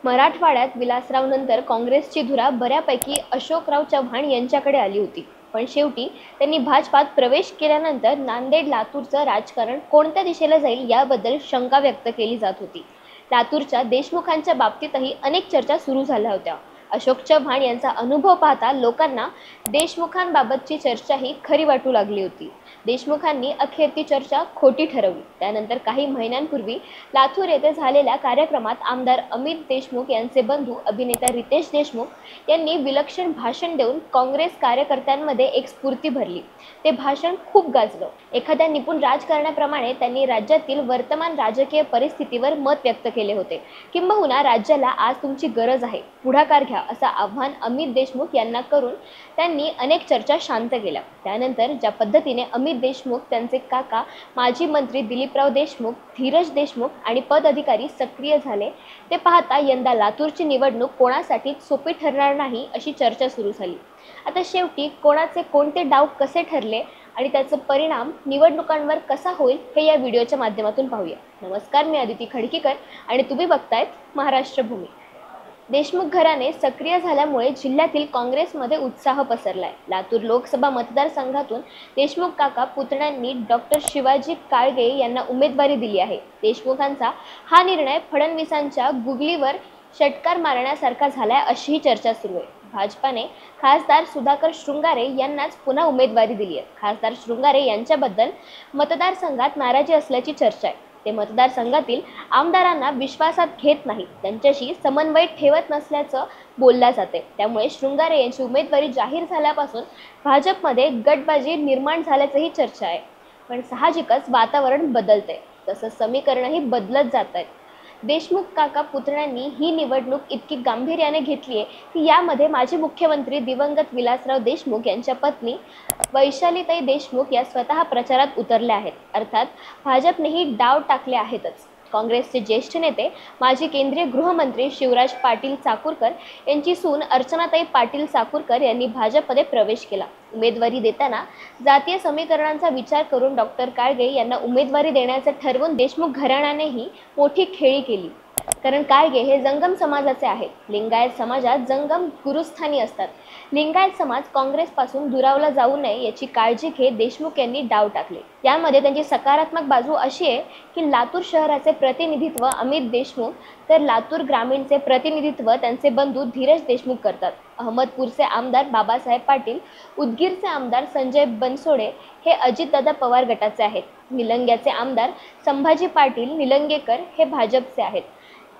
मराठवाड्यात विलासराव नंतर काँग्रेसची धुरा बऱ्यापैकी अशोकराव चव्हाण यांच्याकडे आली होती. पण शेवटी त्यांनी भाजपात प्रवेश केल्यानंतर नांदेड लातूरचं राजकारण कोणत्या दिशेला जाईल याबद्दल शंका व्यक्त केली जात होती. लातूरच्या देशमुखांच्या बाबतीतही अनेक चर्चा सुरू झाल्या होत्या. अशोक चव्हाण यांचा अनुभव पाहता लोकांना देशमुखांबाबतची चर्चा ही खरी वाटू लागली होती. देशमुखांनी अखेर ती चर्चा खोटी ठरवली. त्यानंतर काही महिन्यांपूर्वी लातूर येथे झालेल्या कार्यक्रमात आमदार अमित देशमुख यांचे बंधू अभिनेता रितेश देशमुख यांनी विलक्षण भाषण देऊन काँग्रेस कार्यकर्त्यांमध्ये एक स्फूर्ती भरली. ते भाषण खूप गाजलं. एखाद्या निपुण राजकारण्याप्रमाणे त्यांनी राज्यातील वर्तमान राजकीय परिस्थितीवर मत व्यक्त केले होते. किंबहुना राज्याला आज तुमची गरज आहे, पुढाकार घ्या असं आव्हान अमित देशमुख यांना करून त्यांनी अनेक चर्चा शांत केल्या. त्यानंतर ज्या पद्धतीने अमित देशमुख, त्यांचे काका माजी मंत्री दिलीपराव देशमुख, धीरज देशमुख आणि पदाधिकारी सक्रिय झाले ते पाहता यंदा लातूरची निवडणूक कोणासाठीच सोपी ठरणार नाही अशी चर्चा सुरू झाली. आता शेवटी कोणाचे कोणते डाव कसे ठरले आणि त्याचा परिणाम निवडणुकांवर कसा होईल हे या व्हिडिओच्या माध्यमातून पाहूया. नमस्कार, मी अदिती खडकीकर आणि तुम्ही बघतायत महाराष्ट्र भूमी. देशमुख घराणे सक्रिय झाल्यामुळे जिल्ह्यातील काँग्रेसमध्ये उत्साह पसरलाय. लातूर लोकसभा मतदारसंघातून देशमुख काका पुतण्यांनी डॉक्टर शिवाजी काळगे यांना उमेदवारी दिली आहे. देशमुखांचा हा निर्णय फडणवीसांच्या गुगलीवर षटकार मारण्यासारखा झालाय अशीही चर्चा सुरू आहे. भाजपाने खासदार सुधाकर शृंगारे यांनाच पुन्हा उमेदवारी दिली आहे. खासदार शृंगारे यांच्याबद्दल मतदारसंघात नाराजी असल्याची चर्चा आहे. ते मतदारसंघातील आमदारांना विश्वासात घेत नाही, त्यांच्याशी समन्वय ठेवत नसल्याचं बोललं जाते. त्यामुळे शृंगारे यांची उमेदवारी जाहीर झाल्यापासून भाजपमध्ये गटबाजी निर्माण झाल्याचंही चर्चा आहे. पण साहजिकच वातावरण बदलते, तसं समीकरणही बदलत जात आहेत. देशमुख काका पुतण्यांनी ही निवडणूक इतकी गांभीर्याने घेतली आहे की यामध्ये माजी मुख्यमंत्री दिवंगत विलासराव देशमुख यांच्या पत्नी वैशालीताई देशमुख या स्वतः प्रचारात उतरल्या आहेत. अर्थात भाजपनेही डाव टाकले आहेतच. काँग्रेसचे ज्येष्ठ नेते माजी केंद्रीय गृहमंत्री शिवराज पाटील चाकूरकर यांची सून अर्चनाताई पाटील चाकूरकर यांनी भाजपमध्ये प्रवेश केला. उमेदवारी देताना जातीय समीकरणांचा विचार करून डॉक्टर काळगे यांना उमेदवारी देण्याचं ठरवून देशमुख घराण्यानेही मोठी खेळी केली. कारण काळगे हे जंगम समाजाचे आहेत. लिंगायत समाजात जंगम गुरुस्थानी असतात. लिंगायत समाज काँग्रेसपासून दुरावला जाऊ नये याची काळजी घेत देशमुख यांनी डाव टाकले. यामध्ये त्यांची सकारात्मक बाजू अशी आहे की लातूर शहराचे प्रतिनिधित्व अमित देशमुख तर लातूर ग्रामीणचे प्रतिनिधित्व त्यांचे बंधू धीरज देशमुख करतात. अहमदपूरचे आमदार बाबासाहेब पाटील, उदगीरचे आमदार संजय बनसोडे हे अजितदादा पवार गटाचे आहेत. निलंग्याचे आमदार संभाजी पाटील निलंगेकर हे भाजपचे आहेत.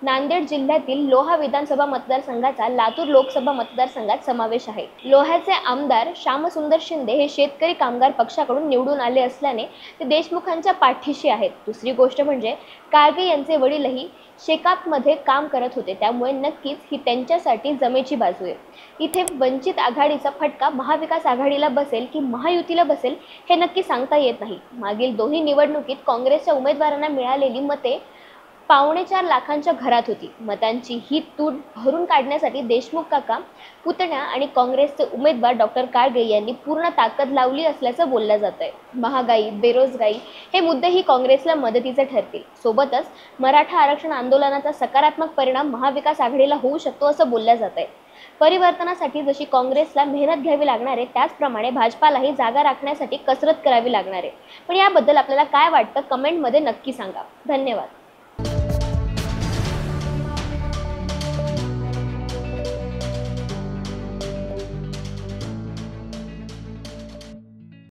नांदेड जिल्ह्यातील लोहा विधानसभा मतदारसंघाचा लातूर लोकसभा मतदारसंघात समावेश आहे. लोह्याचे आमदार श्यामसुंदर शिंदे हे शेतकरी कामगार पक्षाकडून निवडून आले असल्याने ते देशमुखांच्या पाठीशी आहेत. दुसरी गोष्ट म्हणजे काळगे यांचे वडीलही शेकापमध्ये काम करत होते, त्यामुळे नक्कीच ही त्यांच्यासाठी जमेची बाजू आहे. इथे वंचित आघाडीचा फटका महाविकास आघाडीला बसेल की महायुतीला बसेल हे नक्की सांगता येत नाही. मागील दोन्ही निवडणुकीत काँग्रेसच्या उमेदवारांना मिळालेली मते 4.25 लाखांच्या घरात होती. मतांची ही तूट भरून काढण्यासाठी देशमुख काका पुतण्या आणि काँग्रेसचे उमेदवार डॉक्टर काळगे यांनी पूर्ण ताकद लावली असल्याचं बोललं जात आहे. महागाई, बेरोजगारी हे मुद्देही काँग्रेसला मदतीचे ठरतील. सोबतच मराठा आरक्षण आंदोलनाचा सकारात्मक परिणाम महाविकास आघाडीला होऊ शकतो असं बोललं जात आहे. परिवर्तनासाठी जशी काँग्रेसला मेहनत घ्यावी लागणार आहे त्याचप्रमाणे भाजपालाही जागा राखण्यासाठी कसरत करावी लागणार आहे. पण याबद्दल आपल्याला काय वाटतं कमेंटमध्ये नक्की सांगा. धन्यवाद.